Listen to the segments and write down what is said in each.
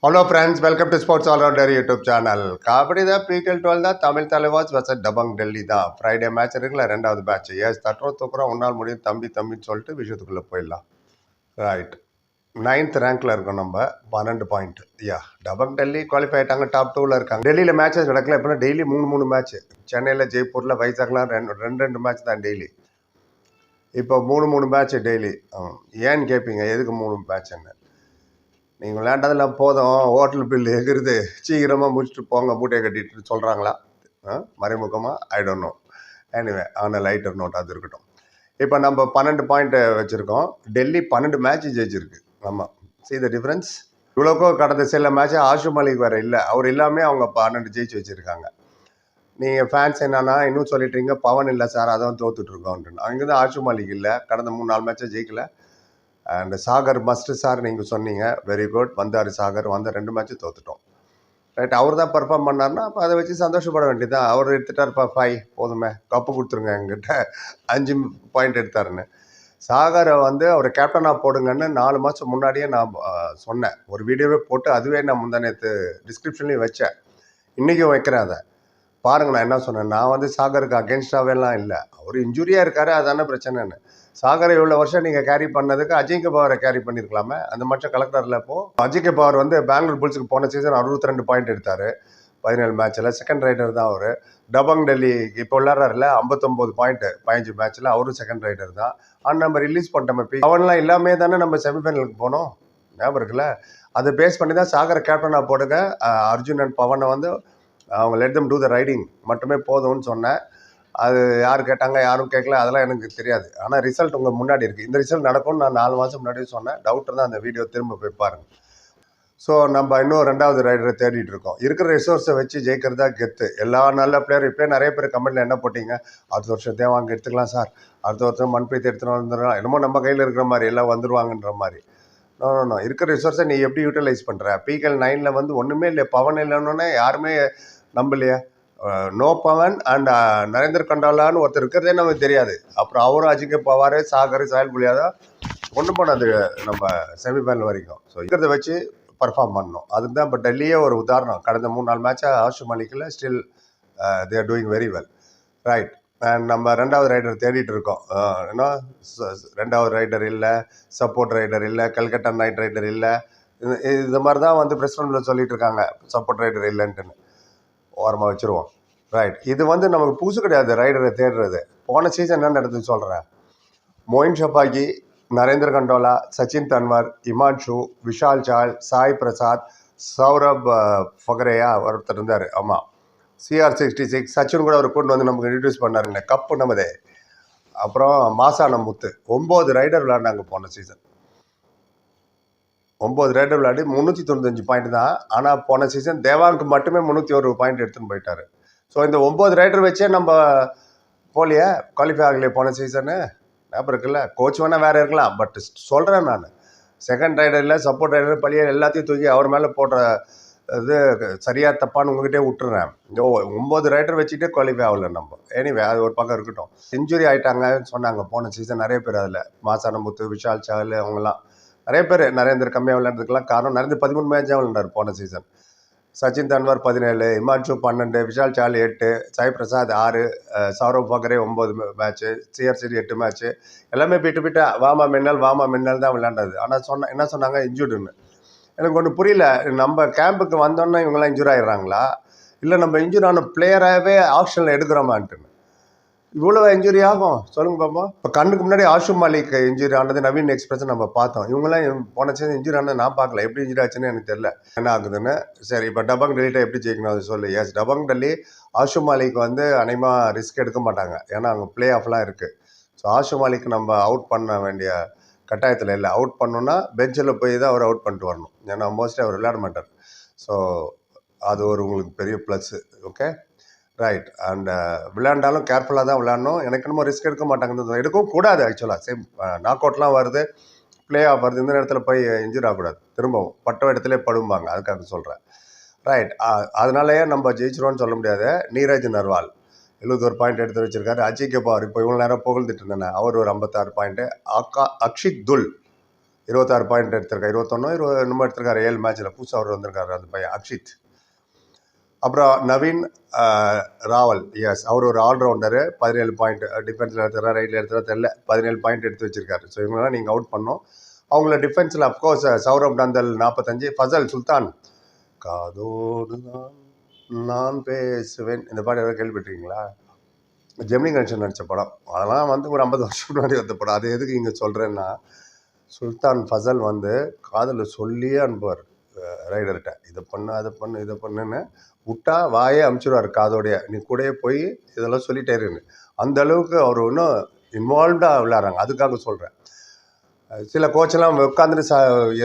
Hello friends, welcome to Sports All Rounder YouTube channel. Kabaddi தான் PTL 12 தான் Tamil Thalaivas versus Dabangg Delhi தான். Friday match இருக்குல்ல, ரெண்டாவது மேட்ச். எஸ் தட்டுறோம் தூக்குறோம் உன்னால் முடியும் தம்பின்னு சொல்லிட்டு விஷயத்துக்குள்ளே போயிடலாம். ரைட், 9th ரேங்க்ல இருக்கோம் நம்ம, 12 பாயிண்ட். டபங் டெல்லி குவாலிஃபை ஆகிட்டாங்க, டாப் 2ல இருக்காங்க. டெல்லியில் மேட்சஸ் நடக்கல, எப்படின்னா டெய்லி 3 மேட்ச். சென்னையில், ஜெய்ப்பூரில், வைசாக்லாம் ரெண்டு மேட்ச் தான் டெய்லி. இப்போ 3 மேட்ச் டெய்லி. ஏன்னு கேட்பீங்க, எதுக்கு 3 மேட்ச்ன்னு? நீங்கள் விளையாண்டதெல்லாம் போதும், ஹோட்டல் பில்லு எகிருது, சீக்கிரமாக முடிச்சுட்டு போங்க மூட்டையை கட்டிட்டு சொல்கிறாங்களா மறைமுகமாக? I don't know. எனிவே, ஆனால் லைட்டர் நோட் அது இருக்கட்டும். இப்போ நம்ம 12 பாயிண்ட் வச்சுருக்கோம். டெல்லி 12 மேட்ச் ஜெயிச்சிருக்கு. ஆமாம், see the டிஃப்ரென்ஸ். இவ்வளோக்கோ கடந்த சில மேட்ச் ஆஷு மாலிக் வேறு இல்லை, அவர் எல்லாமே அவங்க 12 ஜெயிச்சு வச்சுருக்காங்க. நீங்கள் ஃபேன்ஸ் என்னன்னா இன்னும் சொல்லிட்டீங்க பவன் இல்லை சார், அதான் தோத்துட்ருக்கோன்ட்டு. அங்கே தான் ஆஷு மாலிக் இல்லை, கடந்த 3-4 மேட்சை ஜெயிக்கல. அண்ட் சாகர் மஸ்ட் சார் நீங்கள் சொன்னீங்க, வெரி குட். வந்தார் சாகர், வந்த 2 மேட்ச்சும் தோத்துட்டோம். ரைட், அவர் தான் பர்ஃபார்ம் பண்ணார்னா அப்போ அதை வச்சு சந்தோஷப்பட வேண்டியதான். அவர் எடுத்துட்டார்ப்பா 5 போதுமே, கப்பு கொடுத்துருங்க எங்கிட்ட, 5 பாயிண்ட் எடுத்தாருன்னு. சாகரை அவரை கேப்டனாக போடுங்கன்னு 4 மாதம் முன்னாடியே நான் சொன்னேன், ஒரு வீடியோவே போட்டு அதுவே நான் முந்தானேத்து டிஸ்கிரிப்ஷன்லேயும் வச்சேன், இன்றைக்கும் வைக்கிறேன். அதை பாருங்க, நான் என்ன சொன்னேன். நான் சாகருக்கு அகேன்ஸ்டாகவேலாம் இல்லை, அவர் இன்ஜுரியாக இருக்காரு, அதான பிரச்சனைன்னு. சாகரை இவ்வளோ வருஷம் நீங்கள் கேரி பண்ணதுக்கு அஜிங்க பவரை கேரி பண்ணியிருக்கலாமே, அந்த மட்டும் கலெக்டரில். இப்போது அஜிங்க பவர் பெங்களூர் புல்ஸுக்கு போன சீசன் 62 பாயிண்ட் எடுத்தார் 17 மேட்ச்சில். செகண்ட் ரைடர் தான் அவர். டபங் டெல்லி இப்போ விளையாடுறாருல, 59 பாயிண்ட் 15 மேட்ச்சில், அவரும் செகண்ட் ரைடர் தான். ஆனால் நம்ம ரிலீஸ் பண்ணிட்டோம். அவன்லாம் எல்லாமே தானே நம்ம செமிஃபைனலுக்கு போனோம், ஞாபகம் இருக்குல்ல? அதை பேஸ் பண்ணி தான் சாகரை கேப்டனாக போடுங்க, அர்ஜுன் அண்ட் பவனை அவங்க let them do the riding மட்டுமே போதும்னு சொன்னேன். அது யார் கேட்டாங்க, யாரும் கேட்கல, அதெல்லாம் எனக்கு தெரியாது. ஆனால் ரிசல்ட் உங்கள் முன்னாடி இருக்குது. இந்த ரிசல்ட் நடக்கும்னு நான் 4 மாதம் முன்னாடியே சொன்னேன். டவுட் தான் அந்த வீடியோ திரும்ப போய் பாருங்கள். ஸோ நம்ம இன்னும் 2வது ரைடரை தேடிட்டு இருக்கோம். இருக்கிற ரிசோர்ஸை வச்சு ஜெயிக்கிறதா கெத்து. எல்லா நல்ல பிளேயரும் இப்போ நிறைய பேர் கமெண்ட்டில் என்ன போட்டிங்க, அடுத்த வருஷம் தேவாங்க எடுத்துக்கலாம் சார், அடுத்த வருஷம் மன்பிரீத் எடுத்துகிட்டு வந்துடலாம், என்னமோ நம்ம கையில் இருக்கிற மாதிரி எல்லாம் வந்துடுவாங்கன்ற மாதிரி. நோ, இருக்கிற ரிசோர்ஸை நீ எப்படி யூட்டிலைஸ் பண்ணுற? PTL 9ல் ஒன்றுமே இல்லை, பவன் இல்லைன்னொன்னே யாருமே நம்பலையா? நோ பவன் அண்ட் நரேந்தர் கண்டாலான்னு ஒருத்தர் இருக்கிறதே நமக்கு தெரியாது. அப்புறம் அவரும் அஜிங்க பவார், சாகர், சாயல் புலியாதான் ஒன்றும் பண்ணாது நம்ம செமிஃபைனல் வரைக்கும். ஸோ இருக்கிறத வச்சு பர்ஃபார்ம் பண்ணணும். அதுக்கு தான் இப்போ டெல்லியே ஒரு உதாரணம். கடந்த 3-4 மேட்சாக ஆஷு மாலிக்கில் still they are doing very well. Right, and நம்ம 2வது ரைடர் தேடிட்டு இருக்கோம். ஏன்னா 2வது ரைடர் இல்லை, சப்போர்ட் ரைடர் இல்லை, கல்கட்டா நைட் ரைடர் இல்லை. இந்த மாதிரி தான் பிரசிடென்ட்ல சொல்லிட்டு இருக்காங்க, சப்போர்ட் ரைடர் இல்லைன்ட்டுன்னு. ஓரமாக வச்சுருவோம். ரைட், இது நமக்கு புதுசு கிடையாது ரைடரை தேடுறது. போன சீசன் என்ன நடந்ததுன்னு சொல்கிறேன். மொயின் ஷபாகி, நரேந்திர கண்டோலா, சச்சின் தன்வர், இமான்ஷு, விஷால் சால், சாய் பிரசாத், சௌரப் ஃபகரேயா ஒருத்தர் இருந்தார். ஆமாம், CR66, சச்சின் கூட அவர் கூட்டு நமக்கு இன்ட்ரடியூஸ் பண்ணாருங்க, கப்பு நமதே. அப்புறம் மாசான முத்து. 9 ரைடர் விளையாண்டாங்க போன சீசன். 9 ரைடர் விளையாடி 395 பாயிண்ட் தான். ஆனால் போன சீசன் தேவாங்க்கு மட்டுமே 301 பாயிண்ட் எடுத்துன்னு போயிட்டாரு. ஸோ இந்த 9 ரைடர் வச்சே நம்ம போலியே, குவாலிஃபை ஆகலையே போன சீசனு. ஞாபகம் இருக்குல்ல? கோச் வேணால் வேறு இருக்கலாம், பட் சொல்கிறேன் நான், செகண்ட் ரைடர் இல்லை, சப்போர்ட் ரைடர், பழிய எல்லாத்தையும் தூக்கி அவர் மேலே போடுற இது சரியாக தப்பான்னு உங்ககிட்டே விட்டுறேன். 9 ரைடர் வச்சுக்கிட்டே குவாலிஃபை ஆகலை நம்ம. எனிவே, அது ஒரு பக்கம் இருக்கட்டும். இன்ஜுரி ஆகிட்டாங்கன்னு சொன்னாங்க போன சீசன் நிறைய பேர். அதில் மாசான முத்து, விஷால் சால், அவங்களாம் நிறைய பேர். நரேந்தர் கம்மியாக விளையாடுறதுக்கெல்லாம் காரணம், நரேந்தர் 13 மேட்சாக விளையாண்டார் போன சீசன். சச்சின் தன்வர் 17, இமான்ஷு 12, விஷால் சால் 8, சாய் பிரசாத் 6, சௌரவ் ஃபகரே 9 மேட்ச்சு, CR7 8 மேட்ச்சு. எல்லாமே பிட்டு வாமா மின்னல் தான் விளையாண்டது. ஆனால் என்ன சொன்னாங்க, இன்ஜூர்டுன்னு. எனக்கு ஒன்று புரியல, நம்ம கேம்புக்கு வந்தோன்னே இவங்கெல்லாம் இன்ஜூர் ஆகிடுறாங்களா, இல்லை நம்ம இன்ஜூர் ஆன பிளேயராகவே ஆப்ஷனில் எடுக்கிறோமான்ட்டுன்னு. இவ்வளோ இன்ஜுரி ஆகும் சொல்லுங்க பாப்பா. இப்போ கண்ணுக்கு முன்னாடி ஆஷு மாலிக் இன்ஜுரி ஆனது, நவீன் எக்ஸ்பிரஸ் நம்ம பார்த்தோம். இவங்களாம் போன சீசன் இன்ஜுரி ஆனது நான் பார்க்கல, எப்படி இன்ஜுரி ஆச்சுன்னு எனக்கு தெரியல என்ன ஆகுதுன்னு. சரி, இப்போ டபங் டெல்லிட்ட எப்படி ஜெயிக்கணும் அது சொல்லு. எஸ், டபங் டெல்லி ஆஷு மாலிக் அநேகமாக ரிஸ்க் எடுக்க மாட்டாங்க, ஏன்னா அங்கே பிளே ஆஃப்லாம் இருக்குது. ஸோ ஆஷு மாலிக் நம்ம அவுட் பண்ண வேண்டிய கட்டாயத்தில் இல்லை. அவுட் பண்ணோன்னா பெஞ்சில் போய் தான் அவர் அவுட் பண்ணிட்டு வரணும், ஏன்னா மோஸ்ட்லி அவர் விளையாட மாட்டார். ஸோ அது ஒரு உங்களுக்கு பெரிய ப்ளஸ்ஸு. Okay, right. அண்ட் விளையாண்டாலும் கேர்ஃபுல்லாக தான் விளையாடணும். எனக்கு என்னமோ ரிஸ்க் எடுக்க மாட்டாங்க, எடுக்கவும் கூடாது. ஆக்சுவலாக சேம் நாக் அவுட்லாம் வருது, பிளே ஆஃப் வருது, இந்த நேரத்தில் போய் இன்ஜூர் ஆகக்கூடாது, திரும்பவும் பட்ட இடத்துல படும்பாங்க, அதுக்காக சொல்கிறேன். ரைட், அதனாலேயே நம்ம ஜெயிச்சிருவோன்னு சொல்ல முடியாது. நீரஜ் நர்வால் 71 பாயிண்ட் எடுத்து வச்சிருக்காரு. அஜிங்க பவர் இப்போ இவ்வளோ நேரம் புகழ்ந்துட்டு இருந்தேன், அவர் ஒரு 56 பாயிண்ட்டு. அக்ஷித் துல் 26 பாயிண்ட் எடுத்திருக்காரு, 21 என்னமோ எடுத்திருக்காரு 7 மேட்ச்சில். புதுசாக அவர் வந்திருக்காரு அந்த பையன் அக்ஷித். அப்புறம் நவீன் ராவல், எஸ் அவர் ஒரு ஆல்ரவுண்டரு, 17 பாயிண்ட். டிஃபென்ஸில் எடுத்துறா ரைட்டில் எடுத்துறா தெரியல, 17 பாயிண்ட் எடுத்து வச்சிருக்காரு. ஸோ இவங்களாம் நீங்கள் அவுட் பண்ணோம். அவங்கள டிஃபென்ஸில் அஃப்கோர்ஸ் சௌரப் நந்தல் 45, ஃபசல் சுல்தான் காதோடு நான் பேசுவேன், இந்த பாட்டு எதாவது கேள்விப்பட்டிருக்கீங்களா? ஜெமினி கணேசன் நடித்த படம், அதெல்லாம் வந்து ஒரு 50 வருஷம் முன்னாடி வந்த படம். அது எதுக்கு இங்கே சொல்கிறேன்னா, சுல்தான் ஃபசல் வந்து காதில் சொல்லியே அனுப்புவார் ரைடர்கிட்ட, இதை பண்ணு அதை பண்ணு இதை பண்ணுன்னு விட்டா வாயே அமுச்சிடுவார் காதோடைய, நீ கூடயே போய் இதெல்லாம் சொல்லிட்டேருன்னு. அந்த அளவுக்கு அவர் இன்னும் இன்வால்வ்டாக விளையாடுறாங்க. அதுக்காக சொல்கிறேன். சில கோச்செல்லாம் உட்காந்துட்டு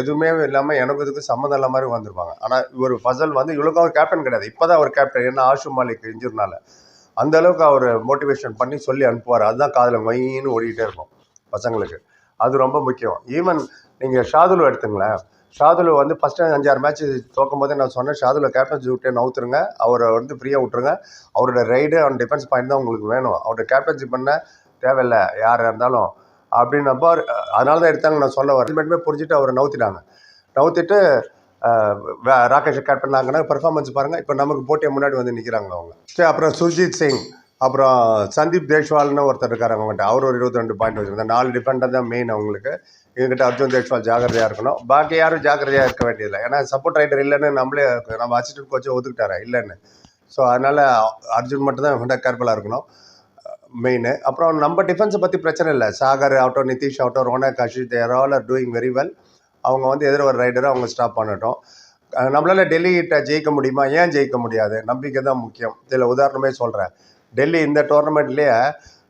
எதுவுமே இல்லாமல் எனக்கு இதுக்கு சம்மந்தம் இல்லாம மாதிரி வந்துருப்பாங்க. ஆனால் இவர் ஃபசல் வந்து இவ்வளோக்கு அவர் கேப்டன் கிடையாது, இப்போ தான் அவர் கேப்டன். ஏன்னா ஆஷு மாலிக் இன்ஜூர்னால அந்த அளவுக்கு அவர் மோட்டிவேஷன் பண்ணி சொல்லி அனுப்புவார். அதுதான் காதில் மைன்னு ஓடிக்கிட்டே இருக்கும் பசங்களுக்கு. அது ரொம்ப முக்கியம். ஈவன் நீங்கள் ஷாதுல் எடுத்துங்களேன், ஷாதுல் வந்து ஃபஸ்ட்டு 5-6 மேட்ச் தோக்கும் போதே நான் சொன்னேன், ஷாதுல கேப்டன்சி விட்டே நவுத்துருங்க, அவரை வந்து ஃப்ரீயாக விட்டுருங்க. அவரோட ரைடு அண்ட் டிஃபென்ஸ் பாயிண்ட் தான் உங்களுக்கு வேணும், அவரோட கேப்டன்சி பண்ண தேவையில்லை யாராக இருந்தாலும் அப்படின்னப்போ அதனால தான் எடுத்தாங்க. நான் சொல்ல வரேன் மட்டுமே புரிஞ்சுட்டு அவரை நவுத்திட்டு ராகேஷ் கேப்டன் ஆகினா பெர்ஃபார்மன்ஸ் பாருங்கள். இப்போ நமக்கு போட்டியை முன்னாடி வந்து நிற்கிறாங்க அவங்க. சரி, அப்புறம் சுர்ஜித் சிங், அப்புறம் சந்தீப் தேஷ்வால்னு ஒருத்தர் இருக்காரு அவங்ககிட்ட, அவர் ஒரு 22 பாயிண்ட் வச்சுருந்தாங்க. 4 டிஃபெண்டர் தான் மெயின் அவங்களுக்கு. எங்ககிட்ட அர்ஜுன் தேஷ்வால் ஜாகிரதையாக இருக்கணும், பாக்கி யாரும் ஜாகிரதையாக இருக்க வேண்டியதில்லை. ஏன்னா சப்போர்ட் ரைடர் இல்லைன்னு நம்ம அசிஸ்டன்ட் கோச்சை ஒதுக்கிட்டாரா இல்லைன்னு. ஸோ அதனால் அர்ஜுன் மட்டும் தான் இவங்கள்ட்ட கேர்ஃபுல்லாக இருக்கணும் மெயின். அப்புறம் நம்ம டிஃபென்ஸை பற்றி பிரச்சனை இல்லை. சாகர் ஆகட்டும், நிதிஷ் ஆகட்டும், Ronak, Ashit, there all are doing very well. அவங்க வந்து எதிர ஒரு ரைடரை அவங்க ஸ்டாப் பண்ணட்டும். நம்மளால் டெல்லிகிட்ட ஜெயிக்க முடியுமா? ஏன் ஜெயிக்க முடியாது? நம்பிக்கை தான் முக்கியம். இதில் உதாரணமே சொல்கிறேன். டெல்லி இந்த டோர்னமெண்ட்லேயே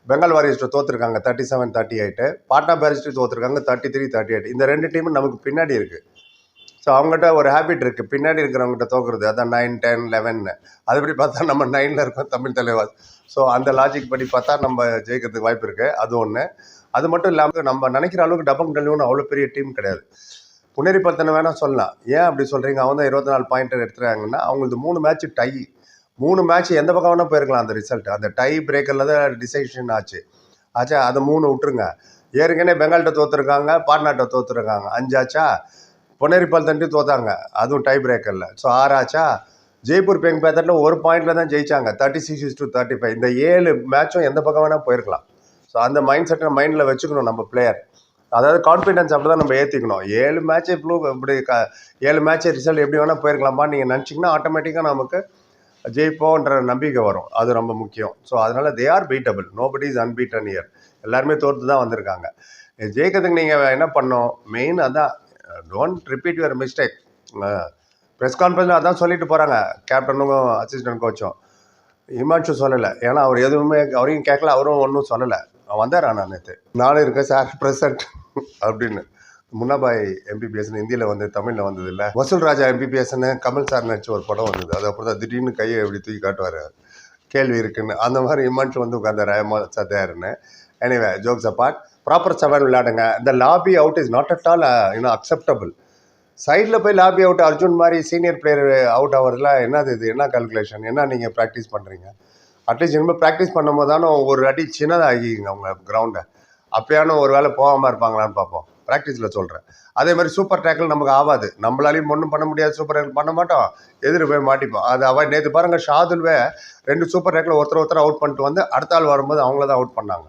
பெங்கால் வாரியர்ஸ்ட்டு தோற்றுருக்காங்க 37-38, பாட்னா பேரிஸ்ட்டு தோற்றுருக்காங்க 33-38. இந்த 2 டீமும் நமக்கு பின்னாடி இருக்குது. ஸோ அவங்ககிட்ட ஒரு ஹேபிட் இருக்குது, பின்னாடி இருக்கிறவங்ககிட்ட தோக்குறது. அதான் 9, 10, 11. அதுபடி பார்த்தா நம்ம 9ல் இருக்கோம் தமிழ் தலைவாஸ். ஸோ அந்த லாஜிக் படி பார்த்தா நம்ம ஜெயிக்கிறதுக்கு வாய்ப்பு இருக்குது. அது ஒன்று. அது மட்டும் இல்லாமல் நம்ம நினைக்கிற அளவுக்கு டபங் டெல்லின்னு அவ்வளோ பெரிய டீம் கிடையாது. புனேரி பத்தனை வேணால் சொல்லலாம். ஏன் அப்படி சொல்கிறீங்க? அவங்க தான் 24 பாயிண்ட் எடுத்துறாங்கன்னா அவங்களுக்கு 3 மேட்ச் டை. 3 மேட்ச் எந்த பக்கம் வேணால் போயிருக்கலாம் அந்த ரிசல்ட். அந்த டை பிரேக்கரில் தான் டிசைஷன் ஆச்சு. அது 3 விட்டுருங்க. ஏற்கனவே பெங்கால்கிட்ட தோற்றுருக்காங்க, பாட்னாட்ட தோற்றுருக்காங்க, 5 ஆச்சா. பொன்னேரி பல்தண்டி தோத்தாங்க, அதுவும் டை பிரேக்கரில். ஸோ 6 ஆச்சா. ஜெய்ப்பூர் பெங் பேத்தட்டில் 1 பாயிண்டில் தான் ஜெயிச்சாங்க, 36-35. இந்த 7 மேட்சும் எந்த பக்கம் வேணால் போயிருக்கலாம். ஸோ அந்த மைண்ட் செட்டை மைண்டில் வச்சுக்கணும் நம்ம பிளேயர். அதாவது கான்ஃபிடன்ஸ் அப்படி தான் நம்ம ஏற்றிக்கணும். 7 மேட்ச் இப்படி 7 மேட்ச் ரிசல்ட் எப்படி வேணால் போயிருக்கலாமா நீங்கள் நினச்சிங்கன்னா ஆட்டோமேட்டிக்காக நமக்கு ஜெயிப்போன்ற நம்பிக்கை வரும். அது ரொம்ப முக்கியம். ஸோ அதனால் they are beatable, nobody is unbeaten year. எல்லாருமே தோற்று தான் வந்திருக்காங்க. ஜெயிக்கிறதுக்கு நீங்கள் என்ன பண்ணணும்? மெயின் அதான், don't repeat your mistake. Press கான்ஃபரன்ஸில் அதான் சொல்லிட்டு போகிறாங்க கேப்டனுக்கும் அசிஸ்டன்ட் கோச்சும். ஹிமான்ஷு சொல்லலை, ஏன்னா அவர் எதுவுமே அவரையும் கேட்கல, அவரும் ஒன்றும் சொல்லலை. வந்தார் நான் நேற்று, நானும் இருக்கேன் சார் ப்ரெசன்ட் அப்படின்னு. முன்னாபாய் எம்பிபிஎஸ்ன்னு ஹிந்தியில் வந்து தமிழில் வந்தது இல்லை, வசூல் ராஜா எம்பிபிஎஸ்ன்னு கமல் சார் நடிச்ச ஒரு படம் வந்தது. அது அப்புறம் தான் திடீர்னு கையை எப்படி தூக்கி காட்டுவார், கேள்வி இருக்குன்னு. அந்த மாதிரி ஹிமான்ஷு வந்து உட்காந்தார் சத்யாருன்னு. எனிவே, ஜோக்ஸ் அப்பார்ட், ப்ராப்பர் 7 விளையாடுங்க. இந்த lobby out is not at all acceptable. சைடில் போய் லாபி அவுட், அர்ஜுன் மாதிரி சீனியர் பிளேயர் அவுட் ஆகிறதுலாம் என்னது இது? என்ன கால்குலேஷன்? என்ன நீங்கள் ப்ராக்டிஸ் பண்ணுறீங்க? அட்லீஸ்ட் இனிமேல் ப்ராக்டிஸ் பண்ணும் போது தானே ஒரு அடி சின்னதாகிங்க அவங்க கிரவுண்டை. அப்பயானு ஒரு வேளை போகாமல் இருப்பாங்களான்னு பார்ப்போம். ப்ராக்டிஸில் சொல்கிறேன். அதே மாதிரி சூப்பர் டேக்கிள் நமக்கு ஆகாது, நம்மளாலையும் ஒன்றும் பண்ண முடியாது. சூப்பர் டேக்கிள் பண்ண மாட்டோம், எதிர் போய் மாட்டிப்போம். அது அவாய்ட். நேற்று பாருங்கள், ஷாதுல்வே 2 சூப்பர் டேக்கில் ஒருத்தர் அவுட் பண்ணிட்டு வந்து அடுத்த ஆள் வரும்போது அவங்கள தான் அவுட் பண்ணாங்க.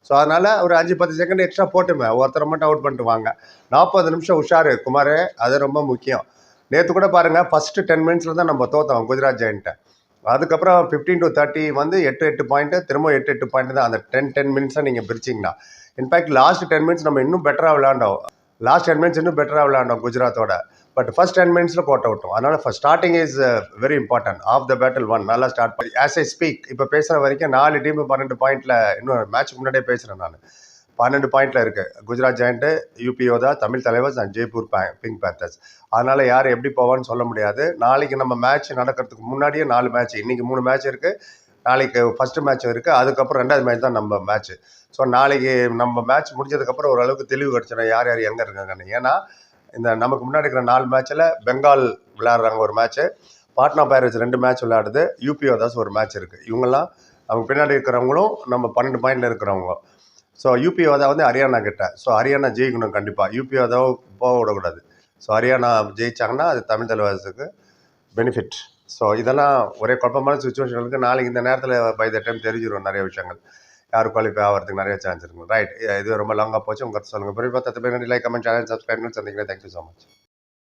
ஸோ அதனால் ஒரு 5-10 செகண்ட் எக்ஸ்ட்ரா போட்டுமே, ஒருத்தரை மட்டும் அவுட் பண்ணிட்டு வாங்க. 40 நிமிஷம் உஷாரு குமார், அது ரொம்ப முக்கியம். நேற்று கூட பாருங்கள், ஃபஸ்ட்டு 10 மினிட்ஸில் தான் நம்ம தோற்றோம் குஜராத் ஜெயண்ட்டை. அதுக்கப்புறம் 15-30 வந்து 8 பாயிண்ட்டு, திரும்ப 8 பாயிண்ட் தான். அந்த 10 மினிட்ஸை நீங்கள் பிரிச்சிங்கன்னா, இன்ஃபேக்ட் லாஸ்ட் 10 மினிட்ஸ் நம்ம இன்னும் பெட்டராக விளையாண்டோம். குஜராத்தோட. பட் ஃபர்ஸ்ட் 10 மினிட்ஸில் கோட்டை விட்டோம். அதனால் starting is very important. Of the battle 1 நல்லா ஸ்டார்ட் பண்ணி ஆஸ் ஐ ஸ்பீக் இப்போ பேசுகிற வரைக்கும் 4 டீமு 12 பாயிண்டில், இன்னும் மேட்ச் முன்னாடியே பேசுகிறேன் நான், 12 பாயிண்டில் இருக்குது. Gujarat giant, UP Yoddha, Tamil Thalaivas and Jaipur pink panthers. அதனால் யார் எப்படி போவான்னு சொல்ல முடியாது. நாளைக்கு நம்ம மேட்ச் நடக்கிறதுக்கு முன்னாடியே 4 மேட்ச், இன்றைக்கி 3 மேட்ச் இருக்குது, நாளைக்கு ஃபஸ்ட்டு மேட்ச் இருக்குது, அதுக்கப்புறம் 2வது மேட்ச் தான் நம்ம மேட்ச்சு. ஸோ நாளைக்கு நம்ம மேட்ச் முடிஞ்சதுக்கப்புறம் ஓரளவுக்கு தெளிவு கிடச்சிடும் யார் யார் எங்கே இருக்காங்கன்னு. ஏன்னா இந்த நமக்கு முன்னாடி இருக்கிற 4 மேட்ச்சில் பெங்கால் விளையாடுறாங்க ஒரு மேட்ச்சு, பாட்னா பைரேட்ஸ் 2 மேட்ச் விளையாடுது, யூபி யோதாஸ் ஒரு மேட்ச் இருக்குது. இவங்கெல்லாம் அவங்க பின்னாடி இருக்கிறவங்களும் நம்ம 12 பாயிண்டில் இருக்கிறவங்க. ஸோ யூபி யாதவ் வந்து ஹரியானா கிட்ட. ஸோ ஹரியானா ஜெயிக்கணும் கண்டிப்பாக. யூபி யாதவ் போக விடக்கூடாது. ஸோ ஹரியானா ஜெயிச்சாங்கன்னா அது தமிழ் தலைவாசுக்கு பெனிஃபிட். ஸோ இதெல்லாம் ஒரே குழப்பமான சுச்சுவேஷன் இருக்குது. நாளைக்கு இந்த நேரத்தில் பை த டைம் தெரிஞ்சிடும் நிறைய விஷயங்கள். யார் குவாலிஃபை ஆகிறதுக்கு நிறைய சான்ஸ் இருக்குது. ரைட், இது ரொம்ப லாங்காக போச்சு. உங்கள் கருத்து சொல்லுங்கள். பிறகு 10 பேர் லைக், கமெண்ட், சேனல் சப்ஸ்கிரைப் பண்ணி சந்திக்கிறேன். Thank you so much.